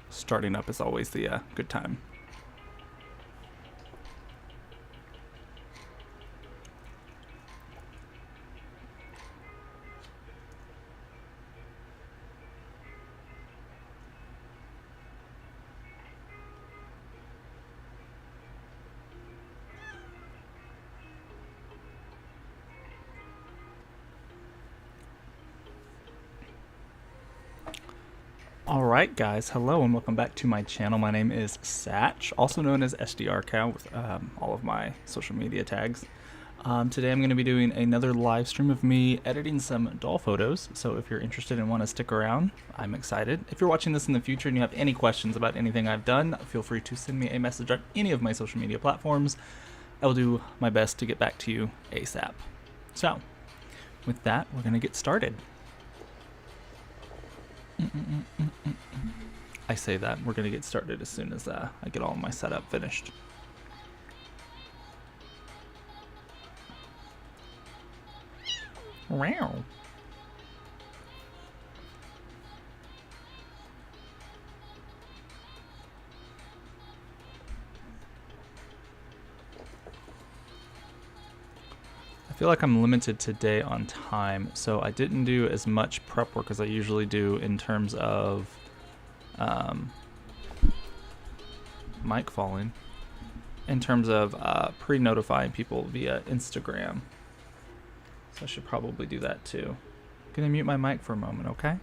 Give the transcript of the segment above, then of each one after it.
Starting up is always the good time. Alright guys, hello and welcome back to my channel. My name is Satch, also known as SDRCow with all of my social media tags. Today I'm going to be doing another live stream of me editing some doll photos, so if you're interested and want to stick around, I'm excited. If you're watching this in the future and you have any questions about anything I've done, feel free to send me a message on any of my social media platforms. I will do my best to get back to you ASAP. So, with that, we're going to get started. I say that we're gonna get started as soon as I get all my setup finished. Wow. I feel like I'm limited today on time, so I didn't do as much prep work as I usually do in terms of mic falling, in terms of pre-notifying people via Instagram. So I should probably do that too. I'm gonna mute my mic for a moment, okay?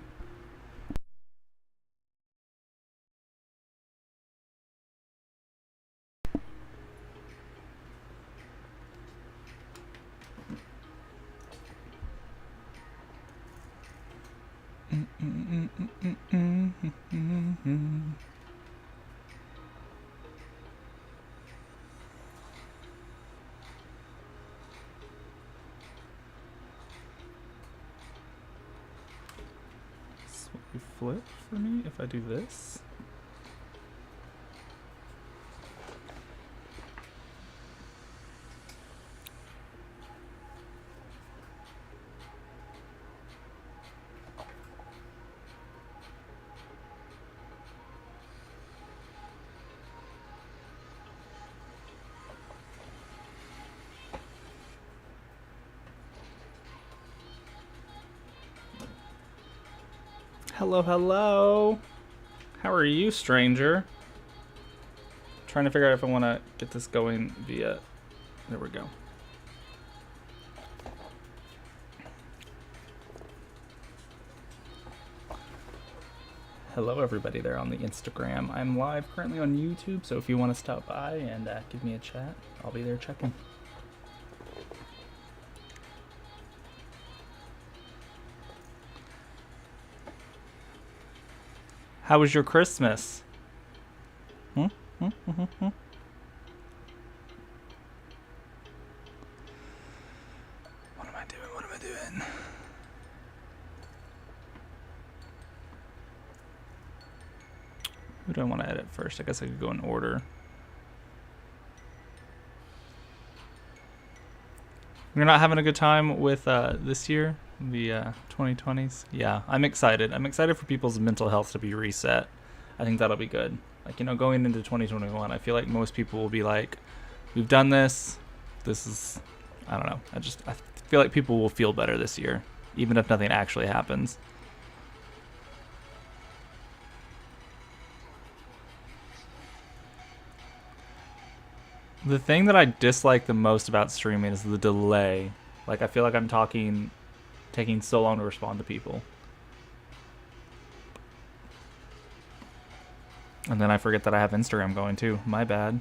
So you flip for me if I do this. Hello, hello. How are you, stranger? Trying to figure out if I want to get this going via... There we go. Hello, everybody there on the Instagram. I'm live currently on YouTube, so if you want to stop by and give me a chat, I'll be there checking. How was your Christmas? What am I doing? What am I doing? Who do I want to edit first? I guess I could go in order. You're not having a good time with this year? The 2020s? Yeah, I'm excited. I'm excited for people's mental health to be reset. I think that'll be good. Like, you know, going into 2021, I feel like most people will be like, we've done this. This is, I don't know. I feel like people will feel better this year, even if nothing actually happens. The thing that I dislike the most about streaming is the delay. Like, I feel like I'm taking so long to respond to people. And then I forget that I have Instagram going too. My bad.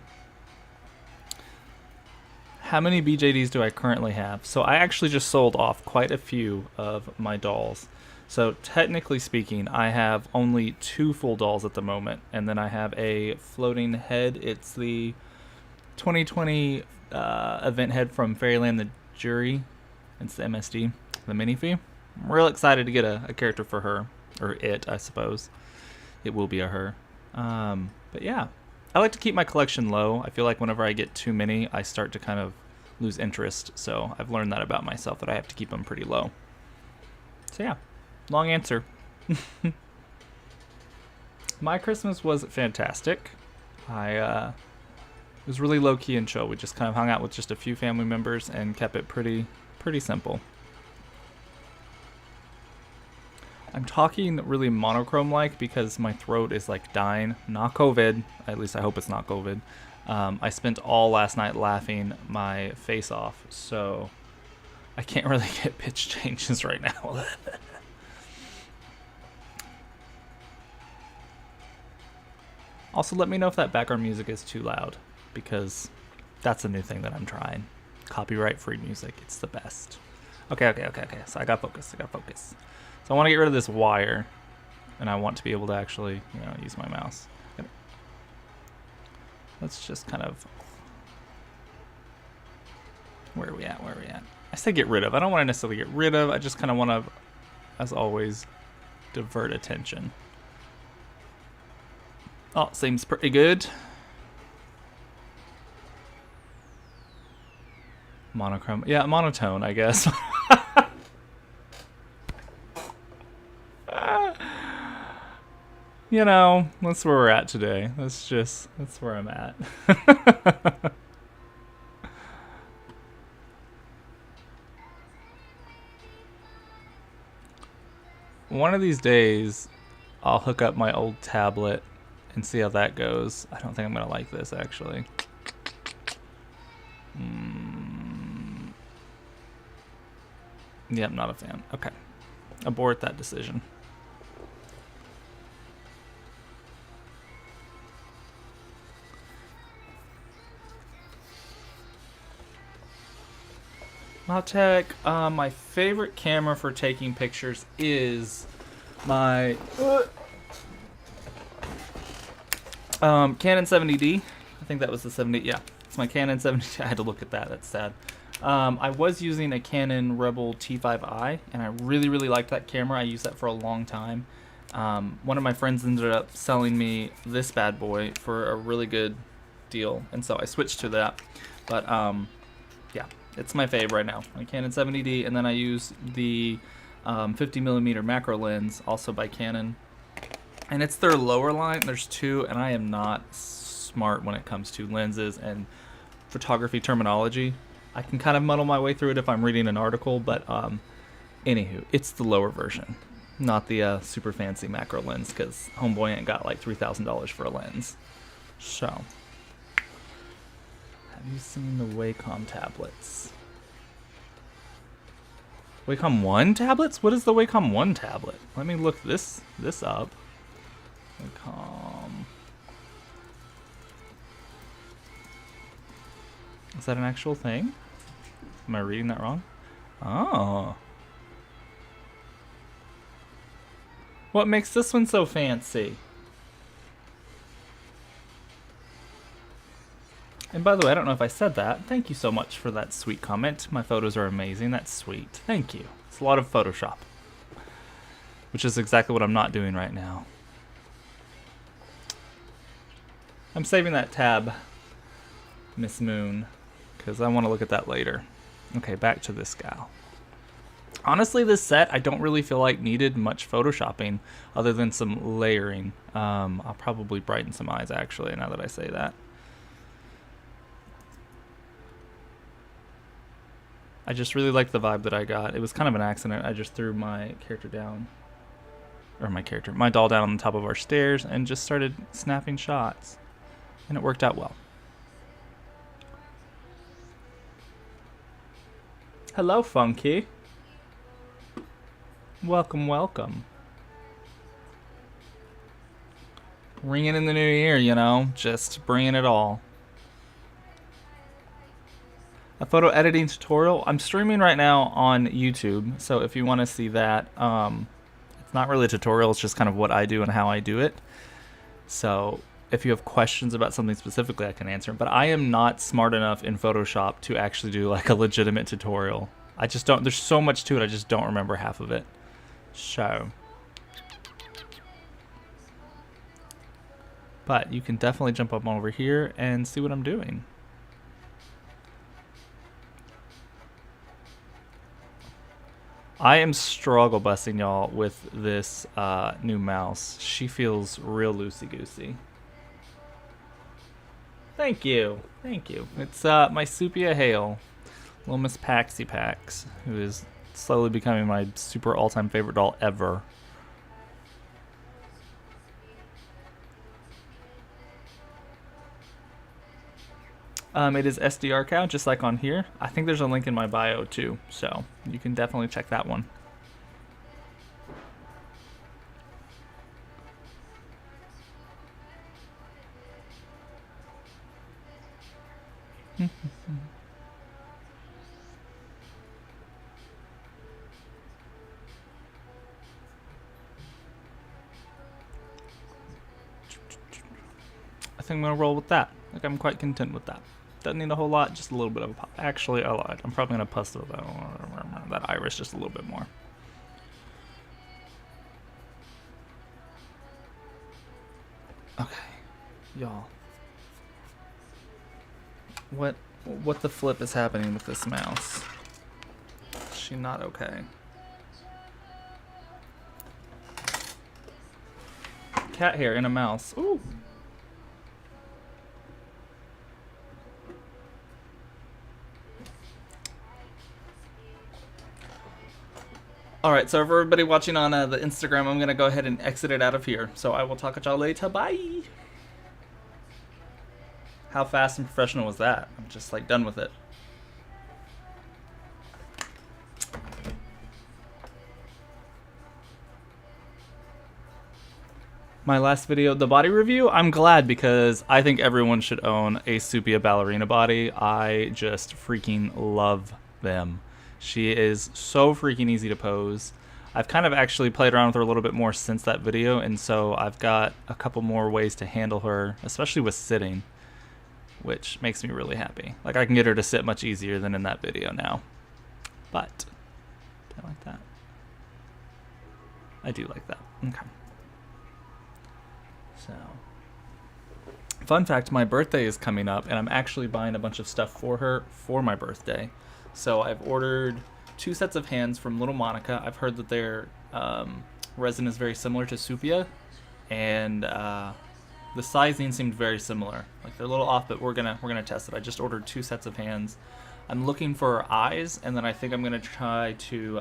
How many BJDs do I currently have? So I actually just sold off quite a few of my dolls. So technically speaking, I have only 2 full dolls at the moment. And then I have a floating head. It's the 2020 event head from Fairyland the Jury. It's the MSD, the Minifee. I'm real excited to get a character for her. Or it, I suppose. It will be a her. But yeah. I like to keep my collection low. I feel like whenever I get too many, I start to kind of lose interest. So I've learned that about myself, that I have to keep them pretty low. So yeah, long answer. My Christmas was fantastic. It was really low-key and chill. We just kind of hung out with just a few family members and kept it pretty simple. I'm talking really monochrome-like because my throat is like dying. Not COVID. At least I hope it's not COVID. I spent all last night laughing my face off, so I can't really get pitch changes right now. Also, let me know if that background music is too loud, because that's a new thing that I'm trying. Copyright-free music. It's the best. Okay. So I got focus. So I want to get rid of this wire, and I want to be able to actually, use my mouse. Let's just kind of... Where are we at? I say get rid of. I don't want to necessarily get rid of. I just kind of want to, as always, divert attention. Oh, seems pretty good. Monochrome. Yeah, monotone, I guess. That's where we're at today. That's where I'm at. One of these days, I'll hook up my old tablet and see how that goes. I don't think I'm gonna like this, actually. Yep, not a fan. Okay. Abort that decision. Mautic, my favorite camera for taking pictures is my Canon 70D. I think that was the 70. Yeah, it's my Canon 70D. I had to look at that. That's sad. I was using a Canon Rebel T5i, and I really liked that camera. I used that for a long time. One of my friends ended up selling me this bad boy for a really good deal, and so I switched to that. But yeah, it's my fave right now, my Canon 70D, and then I use the 50mm macro lens, also by Canon. And it's their lower line. There's two, and I am not smart when it comes to lenses and photography terminology. I can kind of muddle my way through it if I'm reading an article, but anywho, it's the lower version, not the super fancy macro lens, because homeboy ain't got like $3,000 for a lens. So, have you seen the Wacom tablets? Wacom 1 tablets? What is the Wacom 1 tablet? Let me look this up. Wacom. Is that an actual thing? Am I reading that wrong? Oh. What makes this one so fancy? And by the way, I don't know if I said that. Thank you so much for that sweet comment. My photos are amazing. That's sweet. Thank you. It's a lot of Photoshop, which is exactly what I'm not doing right now. I'm saving that tab, Miss Moon, because I want to look at that later. Okay, back to this gal. Honestly, this set, I don't really feel like needed much photoshopping other than some layering. I'll probably brighten some eyes, actually, now that I say that. I just really like the vibe that I got. It was kind of an accident. I just threw my character down, or my doll down on the top of our stairs and just started snapping shots. And it worked out well. Hello, Funky. Welcome, welcome. Ringing in the new year, just bringing it all. A photo editing tutorial. I'm streaming right now on YouTube, so if you want to see that, it's not really a tutorial, it's just kind of what I do and how I do it. So if you have questions about something specifically, I can answer. But I am not smart enough in Photoshop to actually do like a legitimate tutorial. I just don't, there's so much to it, I just don't remember half of it. So But you can definitely jump up over here and see what I'm doing. I am struggle busting, y'all, with this new mouse. She feels real loosey-goosey. Thank you. Thank you. It's my Supia Hale, little Miss Paxi Pax, who is slowly becoming my super all-time favorite doll ever. It is SDR Cow, just like on here. I think there's a link in my bio too, so you can definitely check that one. I think I'm gonna roll with that. Like, I'm quite content with that. Doesn't need a whole lot, just a little bit of a pop. Actually, I lied. I'm probably gonna puzzle that iris just a little bit more. Okay, y'all. What the flip is happening with this mouse? Is she not okay? Cat hair in a mouse. Ooh. Alright, so for everybody watching on the Instagram, I'm going to go ahead and exit it out of here. So I will talk to y'all later. Bye! How fast and professional was that? I'm just like done with it. My last video, the body review, I'm glad because I think everyone should own a Supia ballerina body. I just freaking love them. She is so freaking easy to pose. I've kind of actually played around with her a little bit more since that video, and so I've got a couple more ways to handle her, especially with sitting, which makes me really happy. Like, I can get her to sit much easier than in that video now. But, do I like that? I do like that. Okay. So, fun fact, my birthday is coming up, and I'm actually buying a bunch of stuff for her for my birthday. So I've ordered 2 sets of hands from Little Monica. I've heard that their resin is very similar to Supia, and the sizing seemed very similar. Like, they're a little off, but we're gonna test it. I just ordered 2 sets of hands. I'm looking for eyes, and then I think I'm gonna try to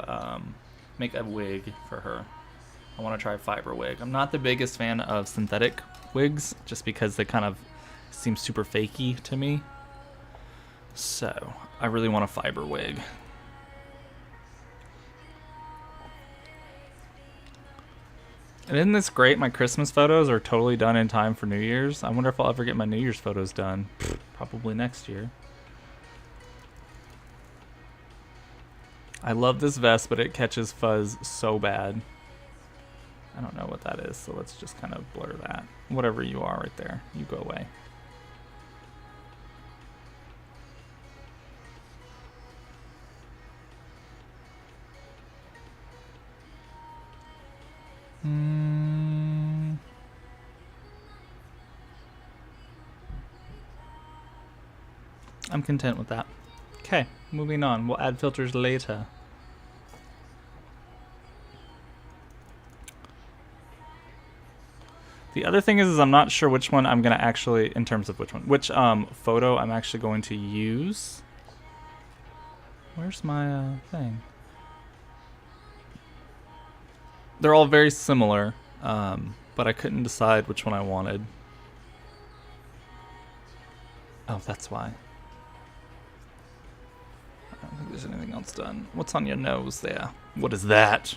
make a wig for her. I want to try a fiber wig. I'm not the biggest fan of synthetic wigs, just because they kind of seem super fakey to me. So, I really want a fiber wig. And isn't this great? My Christmas photos are totally done in time for New Year's. I wonder if I'll ever get my New Year's photos done. Probably next year. I love this vest, but it catches fuzz so bad. I don't know what that is, so let's just kind of blur that. Whatever you are right there, you go away. I'm content with that. Okay, moving on. We'll add filters later. The other thing is I'm not sure which one I'm gonna actually, in terms of which photo I'm actually going to use. Where's my thing? They're all very similar, but I couldn't decide which one I wanted. Oh, that's why. I don't think there's anything else done. What's on your nose there? What is that?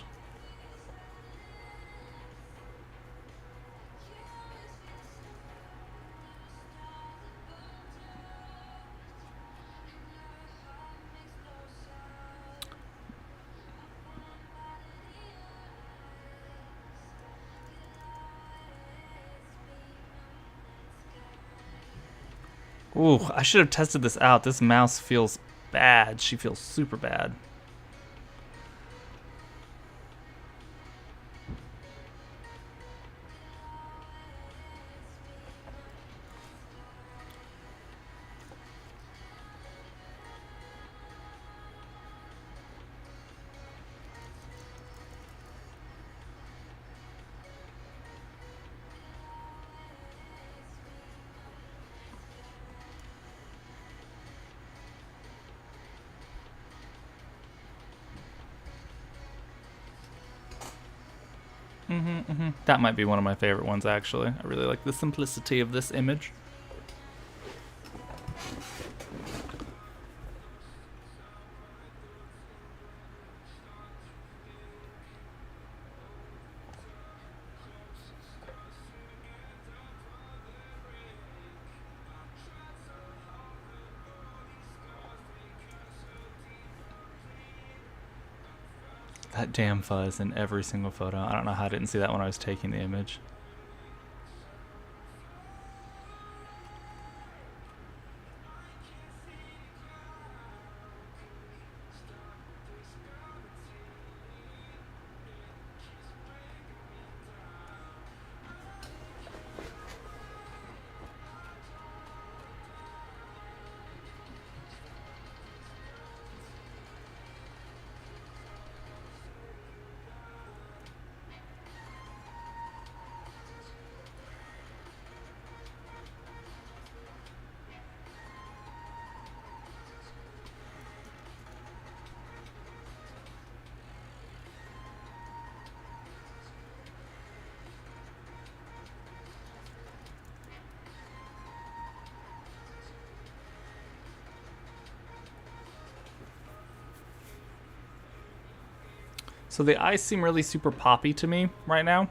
Ooh, I should have tested this out. This mouse feels bad. She feels super bad. That might be one of my favorite ones, actually. I really like the simplicity of this image. That damn fuzz in every single photo. I don't know how I didn't see that when I was taking the image. So the eyes seem really super poppy to me right now.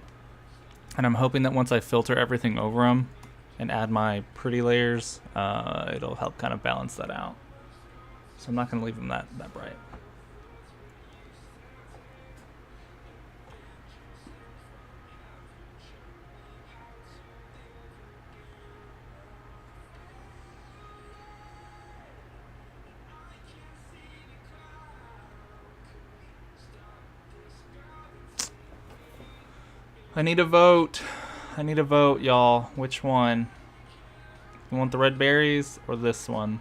And I'm hoping that once I filter everything over them and add my pretty layers, it'll help kind of balance that out. So I'm not going to leave them that bright. I need a vote. I need a vote, y'all. Which one? You want the red berries or this one?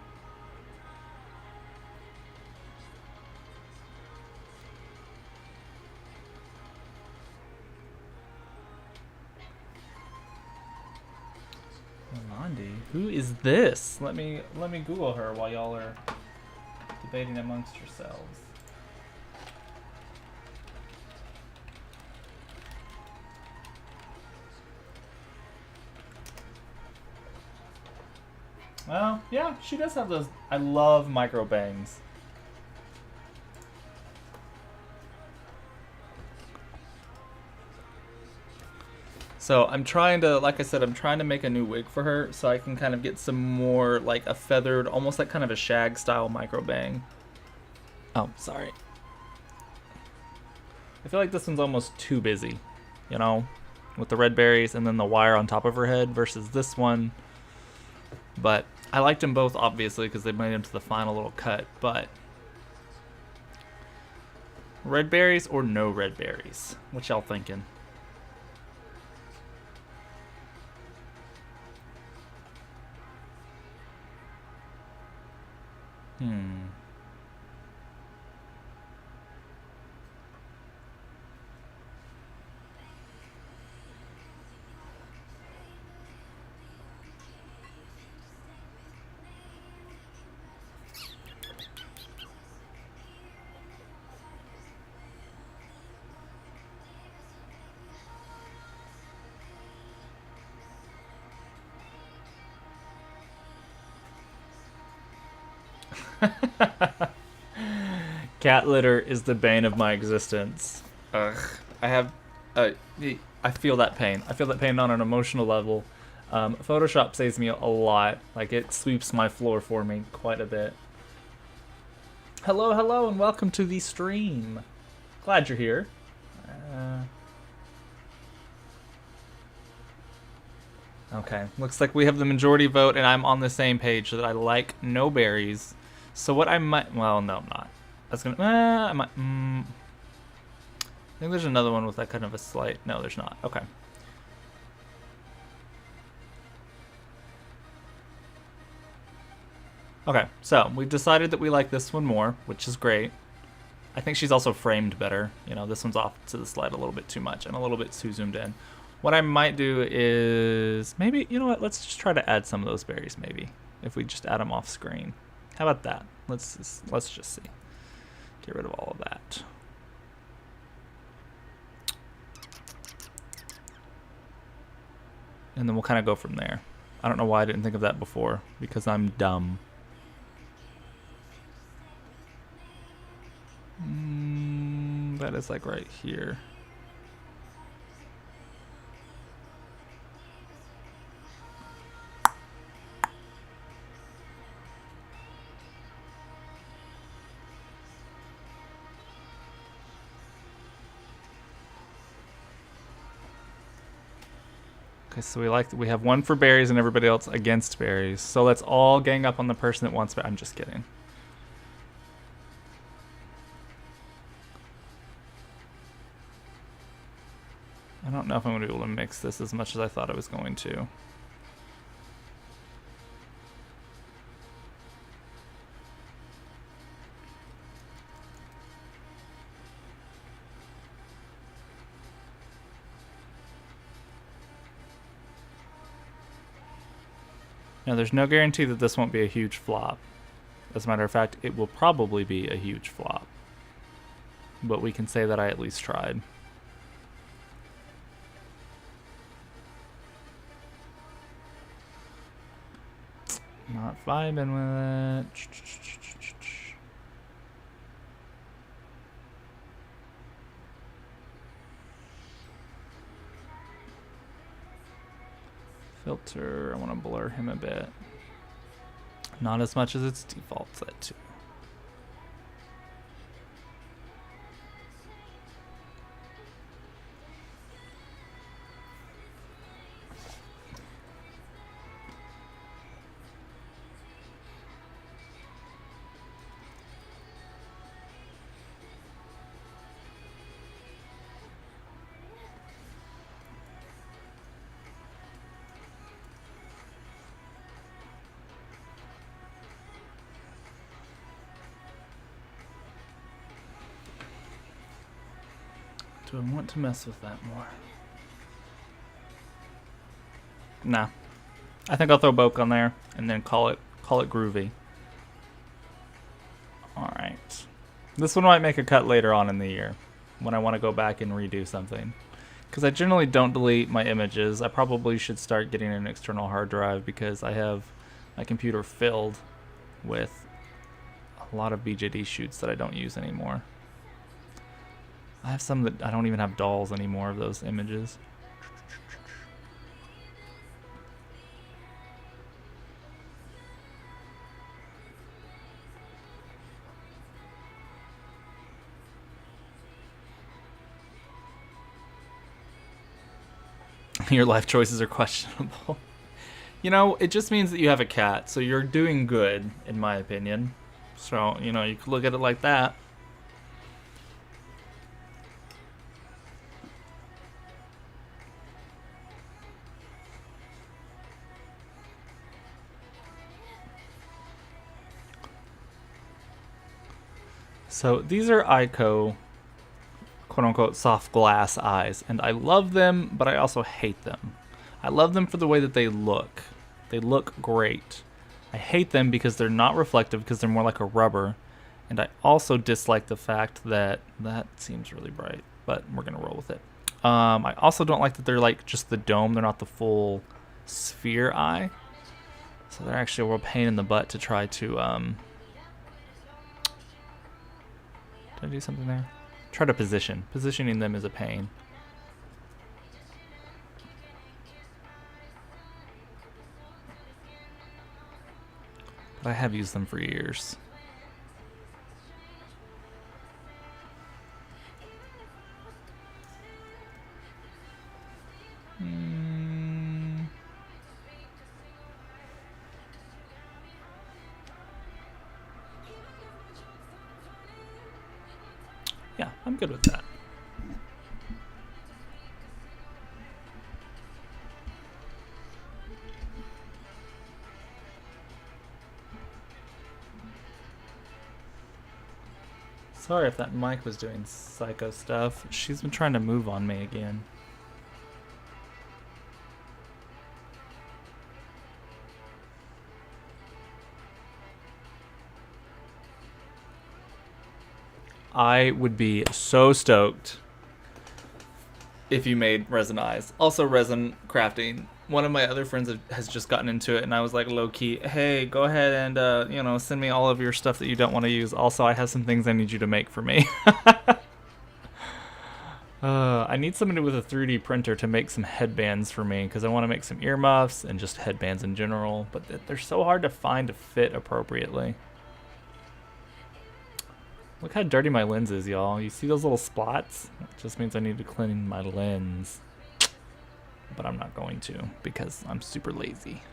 Yolandi, who is this? Let me Google her while y'all are debating amongst yourselves. Well, yeah, she does have those. I love micro bangs. So I'm trying to, like I said, I'm trying to make a new wig for her so I can kind of get some more like a feathered, almost like kind of a shag style micro bang. Oh, sorry. I feel like this one's almost too busy, you know, with the red berries and then the wire on top of her head versus this one. But I liked them both, obviously, because they made them to the final little cut. But red berries or no red berries? What y'all thinking? Cat litter is the bane of my existence. Ugh. I feel that pain. I feel that pain on an emotional level. Photoshop saves me a lot. Like, it sweeps my floor for me quite a bit. Hello, hello, and welcome to the stream. Glad you're here. Okay, looks like we have the majority vote, and I'm on the same page that I like no berries. So what I might, well, no, I'm not. I was gonna, I might, I think there's another one with that kind of a slight, no, there's not. Okay. Okay, so we've decided that we like this one more, which is great. I think she's also framed better. You know, this one's off to the side a little bit too much and a little bit too zoomed in. What I might do is maybe, you know what, let's just try to add some of those berries maybe. If we just add them off screen. How about that? Let's just see. Get rid of all of that. and then we'll kind of go from there. I don't know why I didn't think of that before, because I'm dumb. That is like right here. Okay, so we have one for berries and everybody else against berries. So let's all gang up on the person that wants berries. I'm just kidding. I don't know if I'm going to be able to mix this as much as I thought I was going to. Now, there's no guarantee that this won't be a huge flop. As a matter of fact, it will probably be a huge flop. But we can say that I at least tried. Not vibing with it. Filter, I want to blur him a bit. Not as much as its default set to. Do I want to mess with that more? Nah. I think I'll throw Boke on there and then call it groovy. Alright. This one might make a cut later on in the year when I want to go back and redo something. Because I generally don't delete my images. I probably should start getting an external hard drive because I have my computer filled with a lot of BJD shoots that I don't use anymore. I have some that I don't even have dolls anymore of those images. Your life choices are questionable. You know, it just means that you have a cat, so you're doing good, in my opinion. So, you know, you could look at it like that. So these are Ico, quote-unquote, soft glass eyes, and I love them, but I also hate them. I love them for the way that they look. They look great. I hate them because they're not reflective, because they're more like a rubber, and I also dislike the fact that that seems really bright, but we're gonna roll with it. I also don't like that they're like just the dome. They're not the full sphere eye, so they're actually a real pain in the butt to try to Did I do something there? Try to position. Positioning them is a pain. But I have used them for years. Yeah, I'm good with that. Sorry if that mic was doing psycho stuff. She's been trying to move on me again. I would be so stoked if you made resin eyes. Also, resin crafting one of my other friends has just gotten into it, and I was like, low key, hey, go ahead and send me all of your stuff that you don't want to use. Also, I have some things I need you to make for me. I need somebody with a 3D printer to make some headbands for me, because I want to make some earmuffs and just headbands in general, but they're so hard to find to fit appropriately. Look how dirty my lens is, y'all. You see those little spots? It just means I need to clean my lens. But I'm not going to, because I'm super lazy.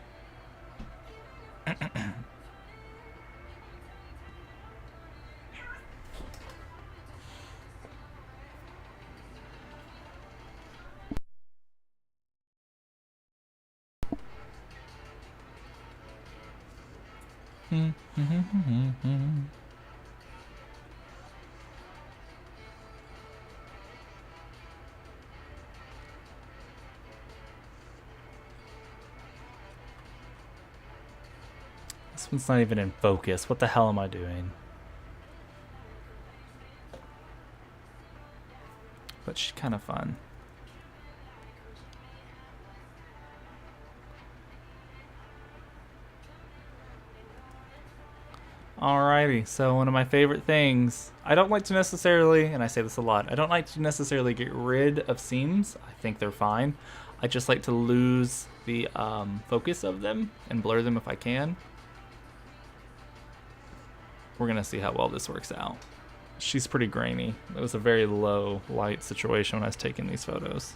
This one's not even in focus. What the hell am I doing? But she's kind of fun. Alrighty, so one of my favorite things, I don't like to necessarily, and I say this a lot, I don't like to necessarily get rid of seams. I think they're fine. I just like to lose the focus of them and blur them if I can. We're gonna see how well this works out. She's pretty grainy. It was a very low light situation when I was taking these photos.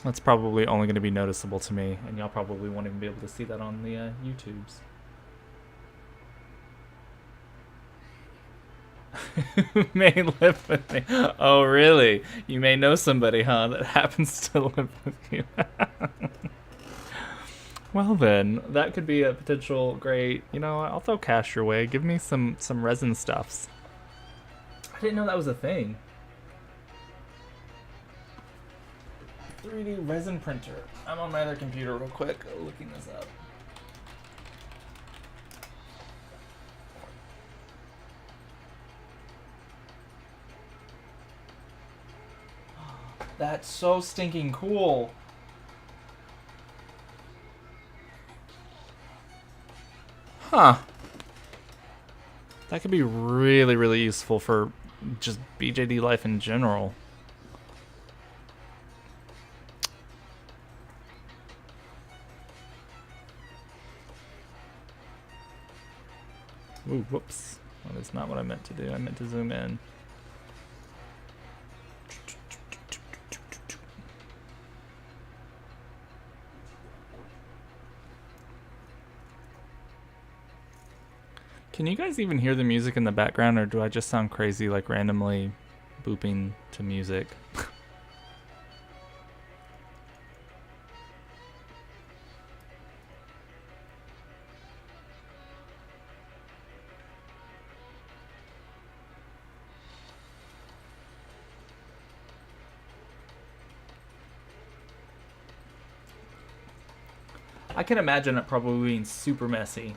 That's probably only going to be noticeable to me, and y'all probably won't even be able to see that on the YouTubes. May live with me. Oh, really? You may know somebody, huh, that happens to live with you. Well then, that could be a potential great, I'll throw cash your way. Give me some resin stuffs. I didn't know that was a thing. 3D resin printer. I'm on my other computer real quick looking this up. That's so stinking cool. Huh. That could be really, really useful for just BJD life in general. Ooh, whoops. That is not what I meant to do. I meant to zoom in. Can you guys even hear the music in the background, or do I just sound crazy, like randomly booping to music? I can imagine it probably being super messy.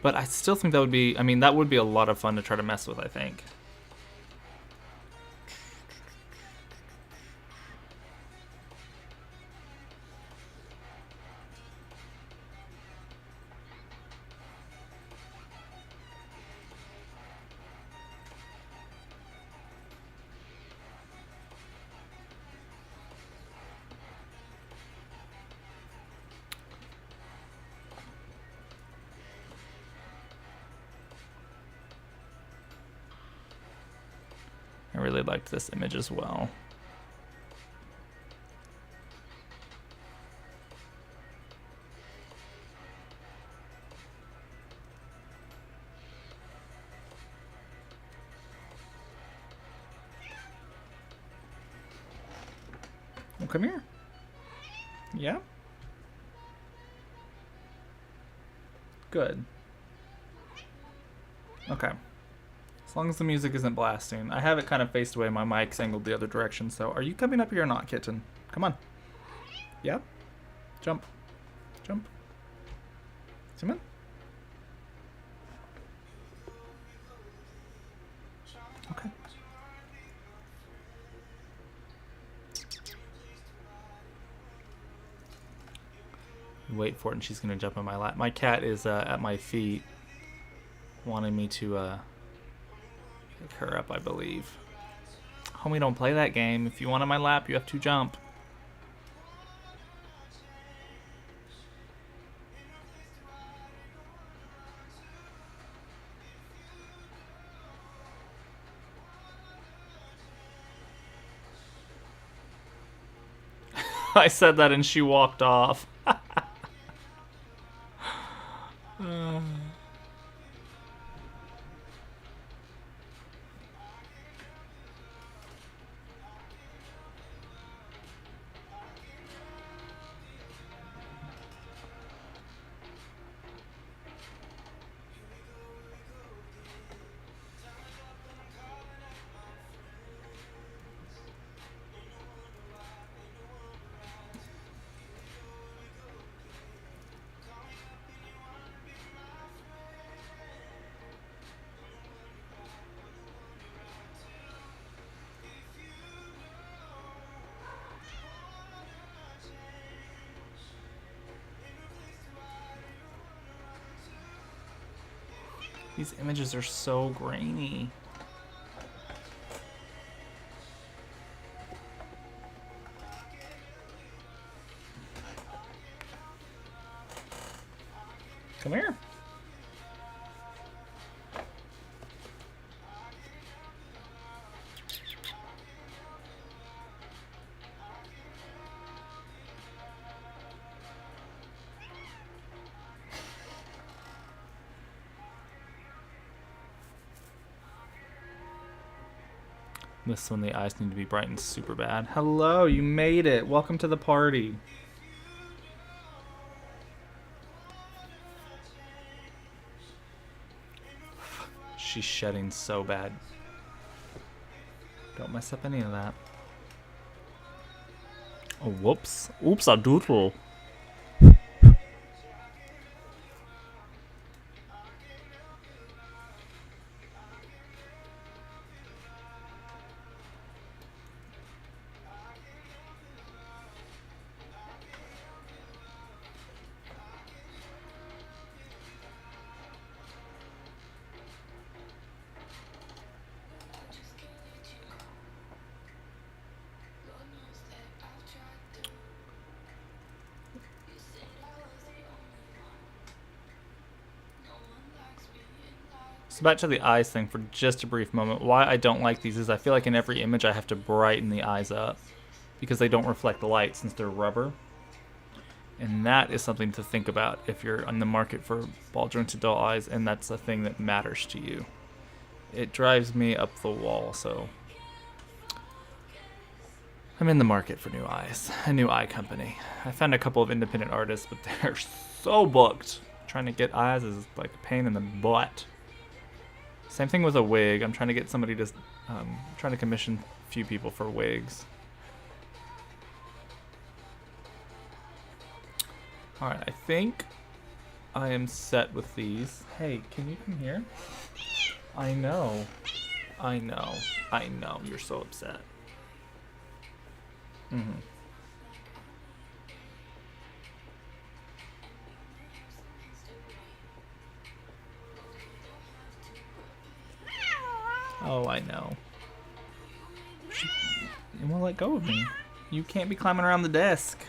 But I still think that would be, that would be a lot of fun to try to mess with, I think. I really liked this image as well. Well, come here. Yeah? Good. Okay. As long as the music isn't blasting. I have it kind of faced away. My mic's angled the other direction. So are you coming up here or not, kitten? Come on. Yeah? Jump. Jump. Come on. Okay. Wait for it, and she's gonna jump on my lap. My cat is at my feet, wanting me to pick her up, I believe. Homie, don't play that game. If you want on my lap, you have to jump. I said that and she walked off. These images are so grainy. Come here. This one, the eyes need to be brightened super bad. Hello, you made it. Welcome to the party. She's shedding so bad. Don't mess up any of that. Oh, whoops. Oops, a doodle. So back to the eyes thing for just a brief moment. Why I don't like these is I feel like in every image I have to brighten the eyes up because they don't reflect the light since they're rubber. And that is something to think about if you're on the market for ball jointed doll eyes and that's a thing that matters to you. It drives me up the wall, so I'm in the market for new eyes, a new eye company. I found a couple of independent artists, but they're so booked. Trying to get eyes is like a pain in the butt. Same thing with a wig. I'm trying to get somebody to, trying to commission a few people for wigs. Alright, I think I am set with these. Hey, can you come here? I know. I know. I know. You're so upset. Mm-hmm. Oh, I know. You won't let go of me. You can't be climbing around the desk.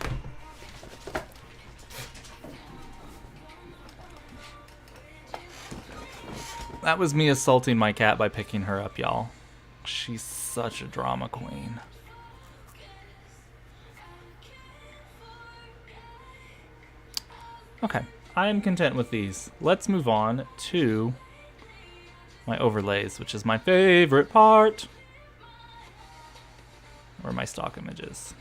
That was me assaulting my cat by picking her up, y'all. She's such a drama queen. Okay, I am content with these. Let's move on to my overlays, which is my favorite part. Or my stock images.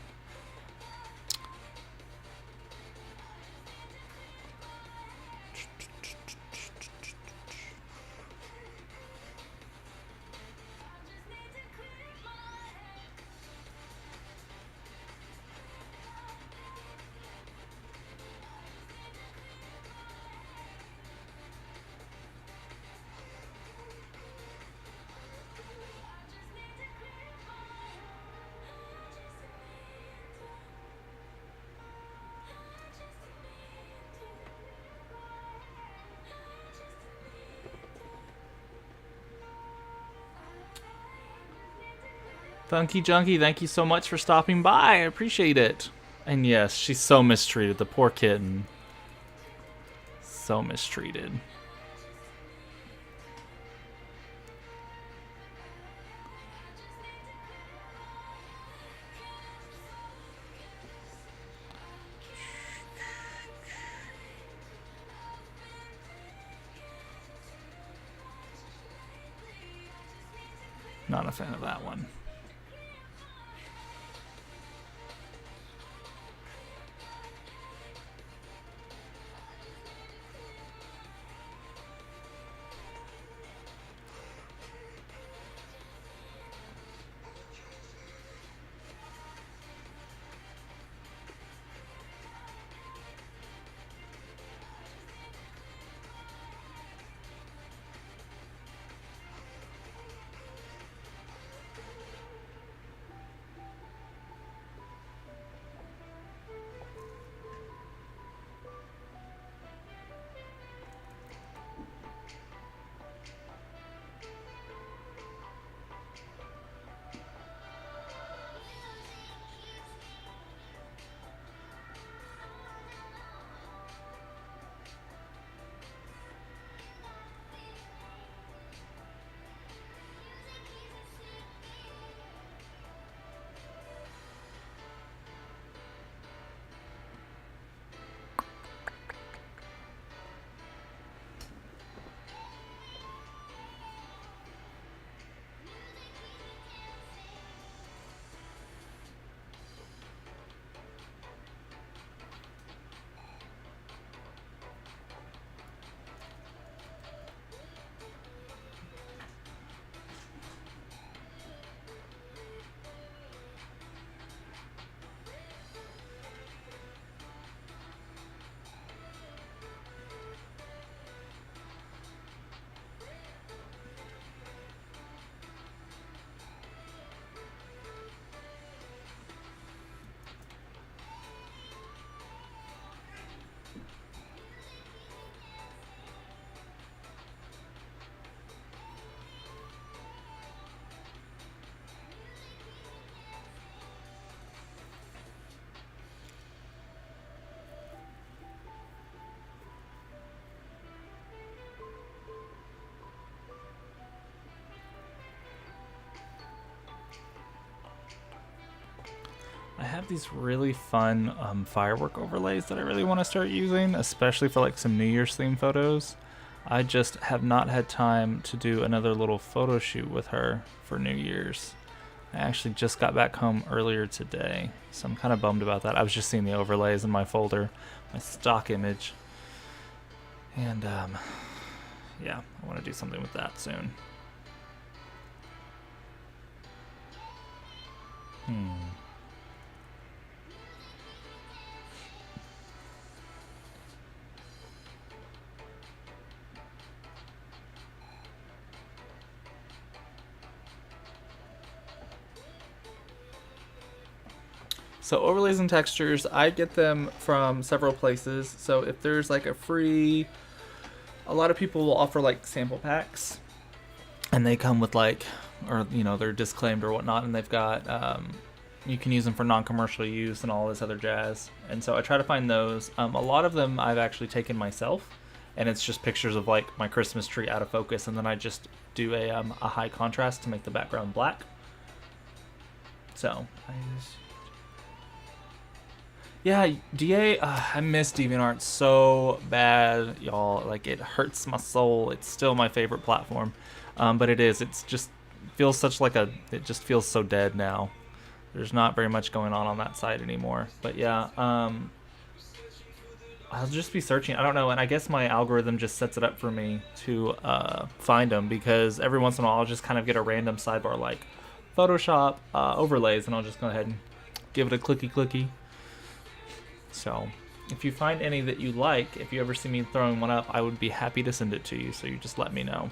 Funky Junkie, thank you so much for stopping by. I appreciate it. And yes, she's so mistreated. The poor kitten. So mistreated. Not a fan of that one. I have these really fun firework overlays that I really want to start using, especially for like some New Year's theme photos. I just have not had time to do another little photo shoot with her for New Year's. I actually just got back home earlier today, so I'm kind of bummed about that. I was just seeing the overlays in my folder, my stock image. And yeah, I want to do something with that soon. So overlays and textures, I get them from several places. So if there's like a free, a lot of people will offer like sample packs, and they come with like, or you know, they're disclaimed or whatnot, and they've got you can use them for non-commercial use and all this other jazz. And so I try to find those. A lot of them I've actually taken myself, and it's just pictures of like my Christmas tree out of focus, and then I just do a high contrast to make the background black. So yeah, DA, I miss DeviantArt so bad, y'all. Like, it hurts my soul. It's still my favorite platform, but it's just feels such like it just feels so dead now. There's not very much going on that side anymore. But yeah, I'll just be searching. I don't know, and I guess my algorithm just sets it up for me to find them, because every once in a while I'll just kind of get a random sidebar like Photoshop overlays, and I'll just go ahead and give it a clicky. So if you find any that you like, if you ever see me throwing one up, I would be happy to send it to you, so you just let me know.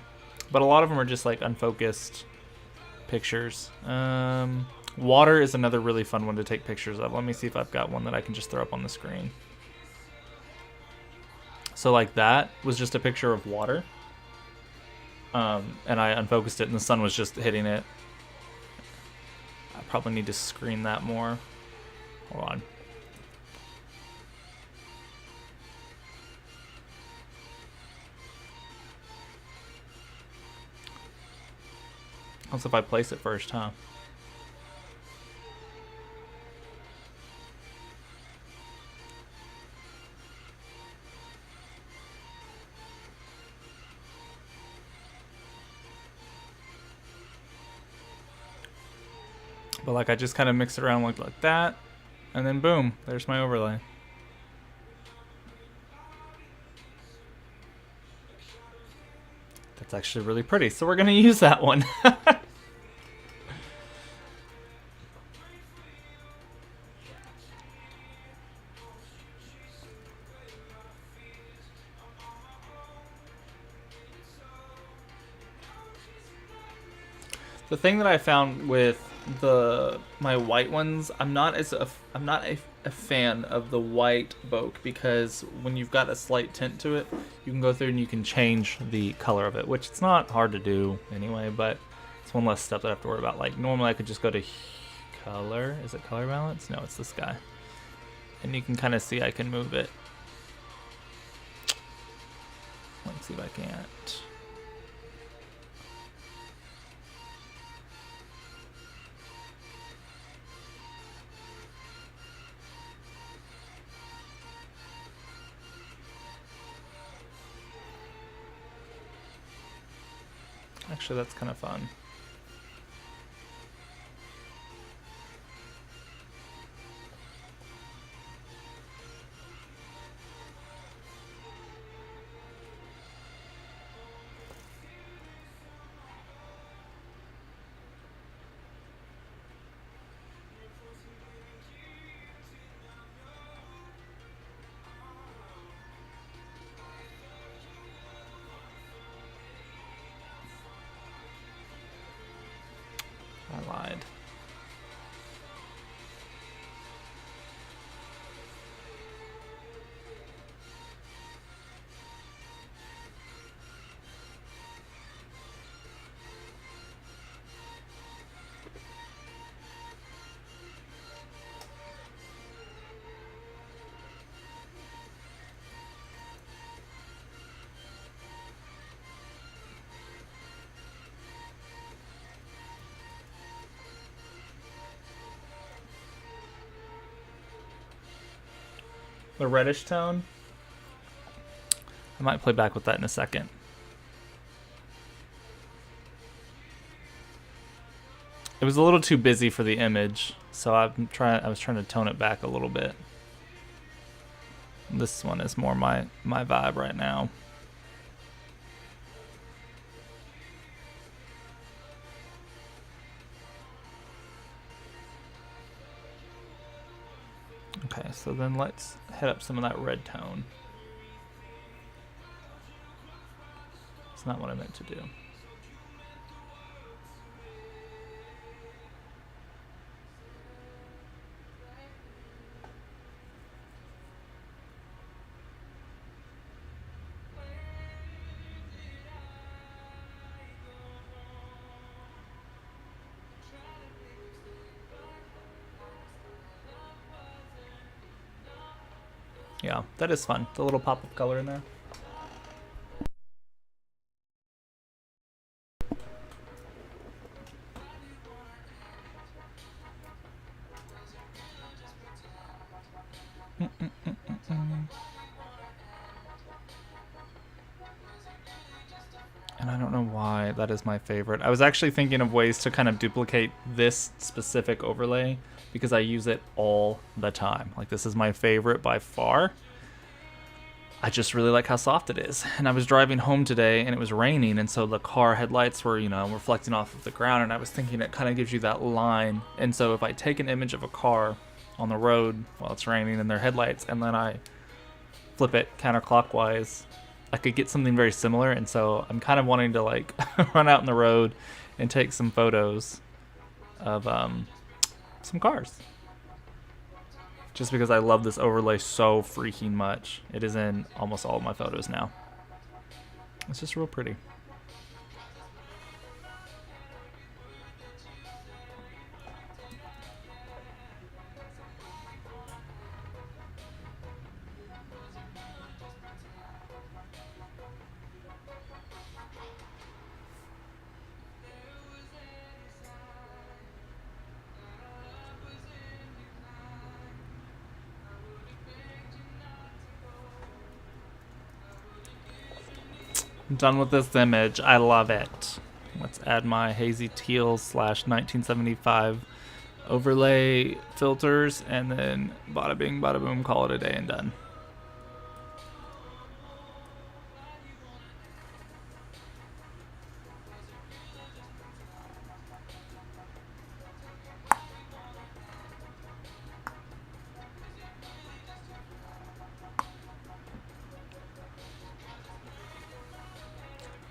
But a lot of them are just like unfocused pictures. Water is another really fun one to take pictures of. Let me see if I've got one that I can just throw up on the screen. So like that was just a picture of water, and I unfocused it and the sun was just hitting it. probably need to screen that more. Hold on. Also, if I place it first, huh? But like I just kind of mix it around like that, and then boom, there's my overlay. That's actually really pretty, so we're gonna use that one. The thing that I found with my white ones, I'm not a fan of the white Boke, because when you've got a slight tint to it, you can go through and you can change the color of it, which it's not hard to do anyway, but it's one less step that I have to worry about. Like normally I could just go to color. Is it color balance? No, it's this guy. And you can kind of see I can move it. Let's see if I can't. Actually, that's kind of fun. I lied. The reddish tone. I might play back with that in a second. It was a little too busy for the image, so I was trying to tone it back a little bit. This one is more my vibe right now. Okay, so then let's hit up some of that red tone. It's not what I meant to do. Yeah, that is fun. The little pop of color in there. And I don't know why that is my favorite. I was actually thinking of ways to kind of duplicate this specific overlay because I use it all the time. Like, this is my favorite by far. I just really like how soft it is. And I was driving home today and it was raining, and so the car headlights were, you know, reflecting off of the ground, and I was thinking it kind of gives you that line. And so if I take an image of a car on the road while it's raining and their headlights, and then I flip it counterclockwise, I could get something very similar. And so I'm kind of wanting to like run out in the road and take some photos of some cars, just because I love this overlay so freaking much. It is in almost all of my photos now. It's just real pretty. I'm done with this image. I love it. Let's add my hazy teal slash 1975 overlay filters, and then bada bing, bada boom, call it a day and done.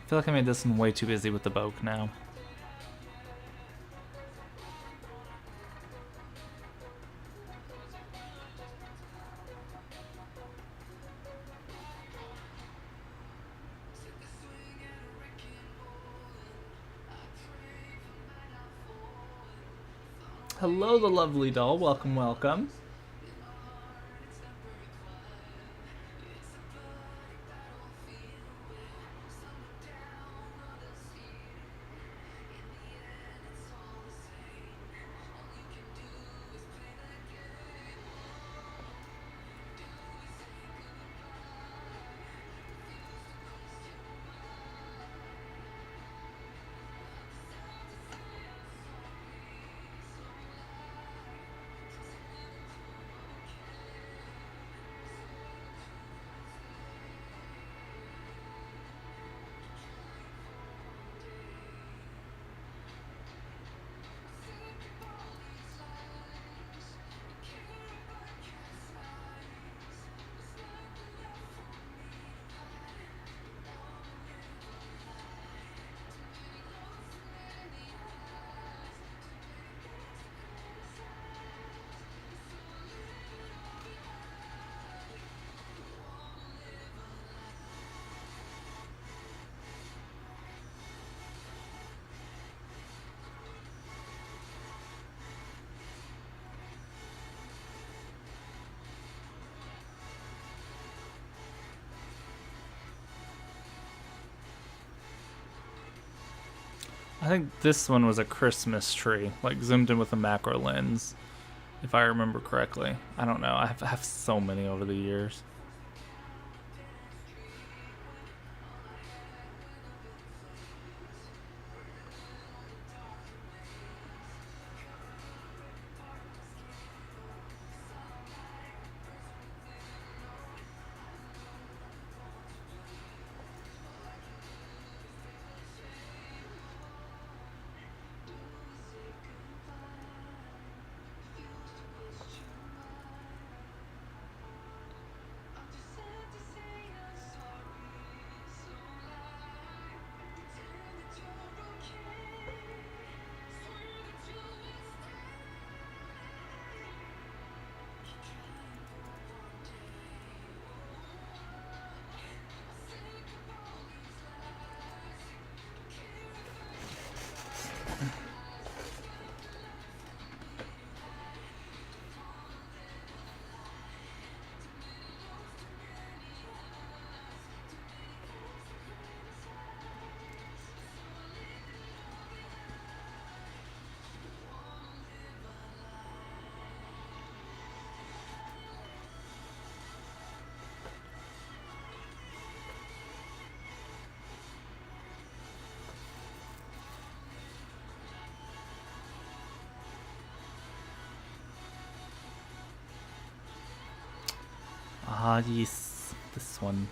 I feel like I made this one way too busy with the Boke now. Hello, the lovely doll. Welcome, welcome. I think this one was a Christmas tree, like zoomed in with a macro lens, if I remember correctly. I don't know. I have so many over the years. Ah, yes, this one.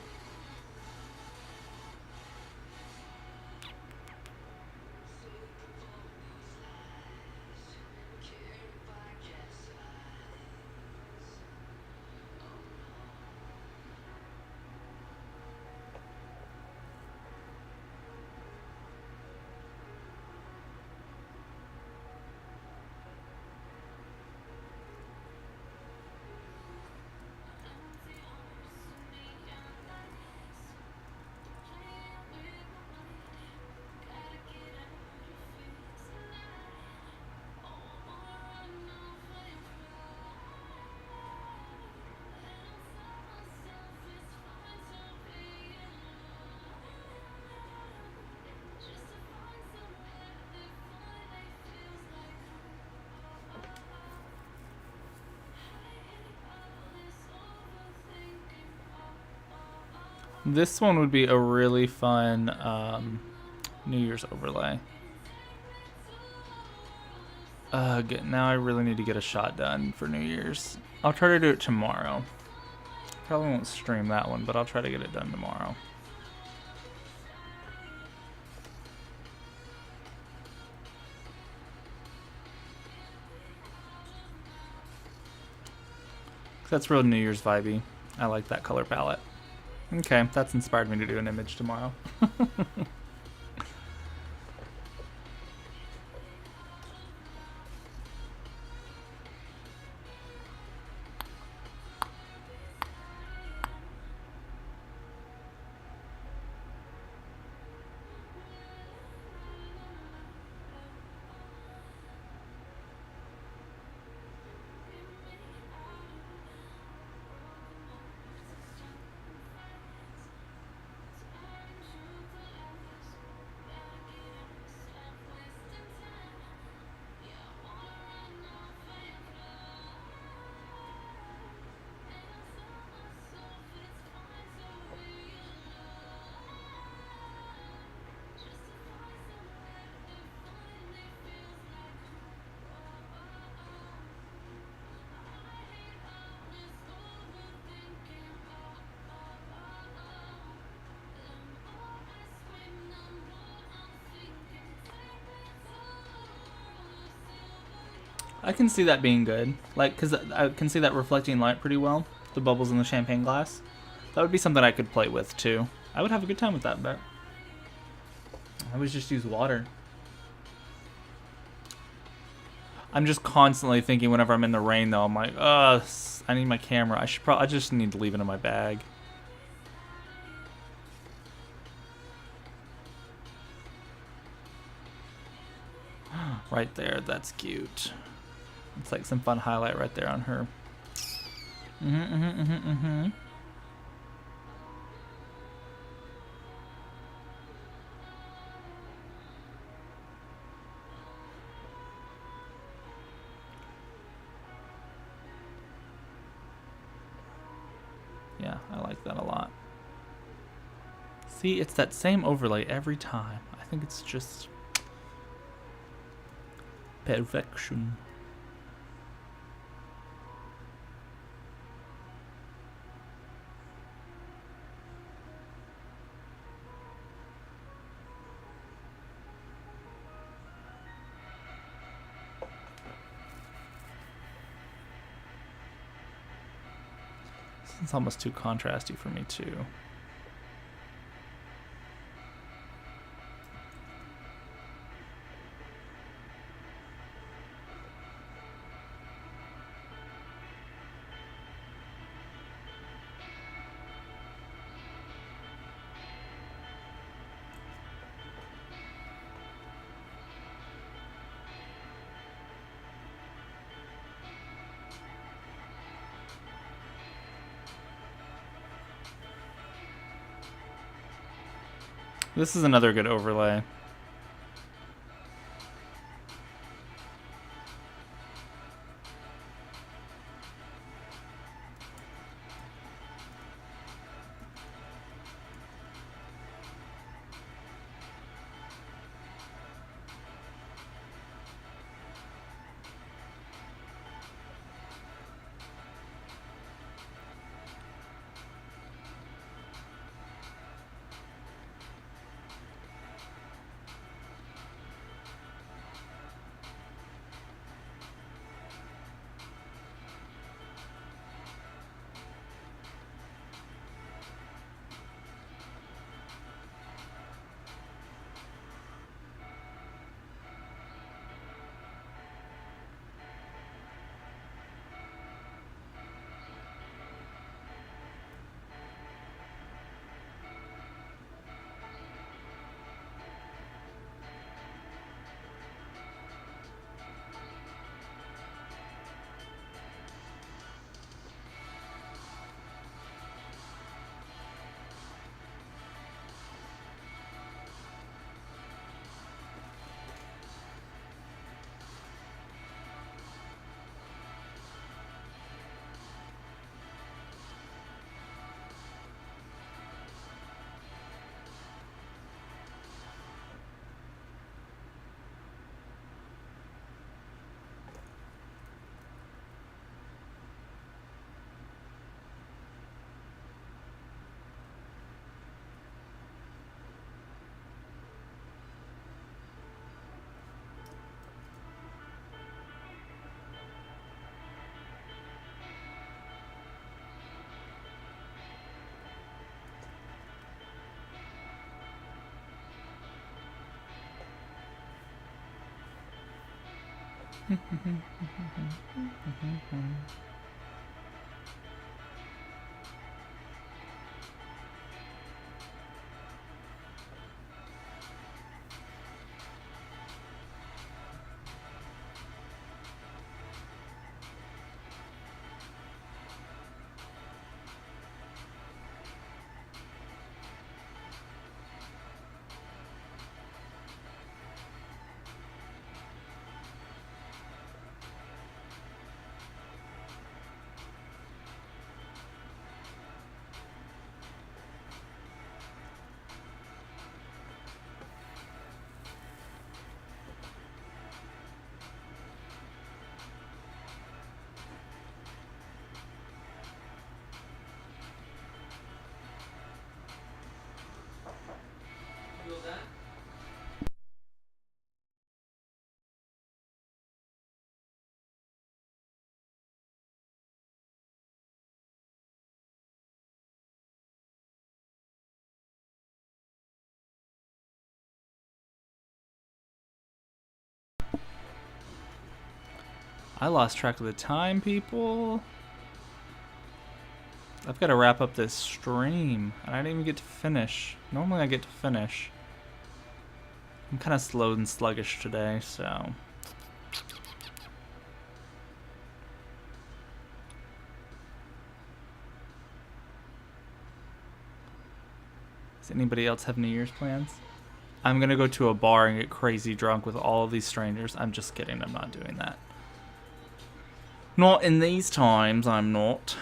This one would be a really fun New Year's overlay. Now I really need to get a shot done for New Year's. I'll try to do it tomorrow. Probably won't stream that one, but I'll try to get it done tomorrow. That's real New Year's vibey. I like that color palette. Okay, that's inspired me to do an image tomorrow. I can see that being good. Like, because I can see that reflecting light pretty well. The bubbles in the champagne glass. That would be something I could play with, too. I would have a good time with that, but I would just use water. I'm just constantly thinking whenever I'm in the rain, though, I'm like, I need my camera. I just need to leave it in my bag. Right there, that's cute. It's like some fun highlight right there on her. Yeah, I like that a lot. See, it's that same overlay every time. I think it's just perfection. It's almost too contrasty for me too. This is another good overlay. I lost track of the time, people. I've got to wrap up this stream, and I didn't even get to finish. Normally I get to finish. I'm kind of slow and sluggish today, so... Does anybody else have New Year's plans? I'm gonna go to a bar and get crazy drunk with all of these strangers. I'm just kidding, I'm not doing that. Not in these times, I'm not.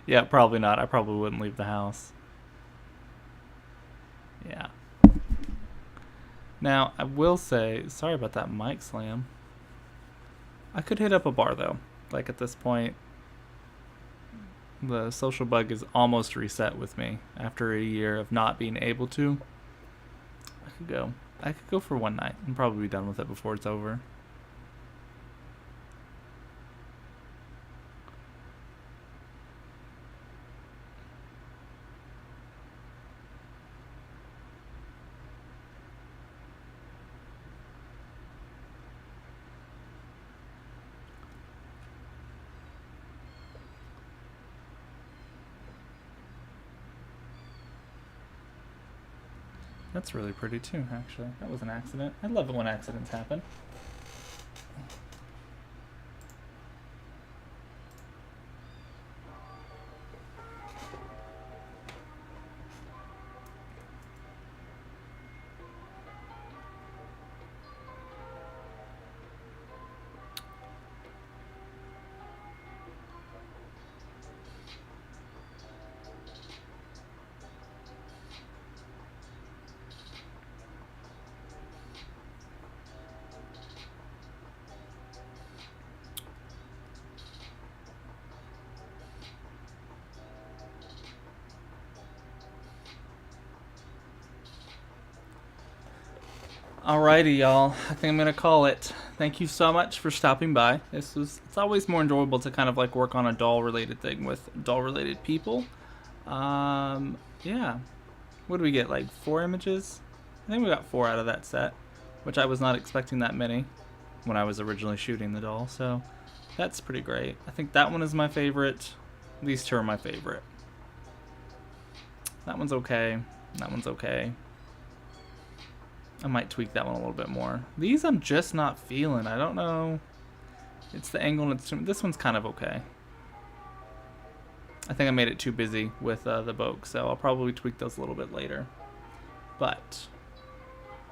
Yeah, probably not. I probably wouldn't leave the house. Yeah. Now, I will say, sorry about that mic slam. I could hit up a bar, though. Like, at this point, the social bug is almost reset with me after a year of not being able to. I could go for one night and probably be done with it before it's over. That's really pretty too, actually. That was an accident. I love it when accidents happen. Alrighty, y'all. I think I'm gonna call it. Thank you so much for stopping by. It's always more enjoyable to kind of like work on a doll-related thing with doll-related people. Yeah. What do we get? Like 4 images? I think we got 4 out of that set, which I was not expecting that many when I was originally shooting the doll. So that's pretty great. I think that one is my favorite. These 2 are my favorite. That one's okay. That one's okay. I might tweak that one a little bit more. These I'm just not feeling. I don't know. It's the angle and this one's kind of okay. I think I made it too busy with the Vogue, so I'll probably tweak those a little bit later. But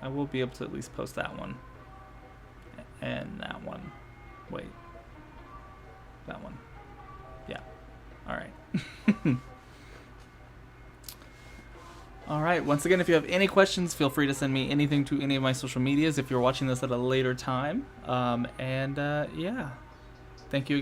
I will be able to at least post that one. And that one. Wait. That one. Yeah. All right. All right. Once again, if you have any questions, feel free to send me anything to any of my social medias if you're watching this at a later time. Yeah. Thank you.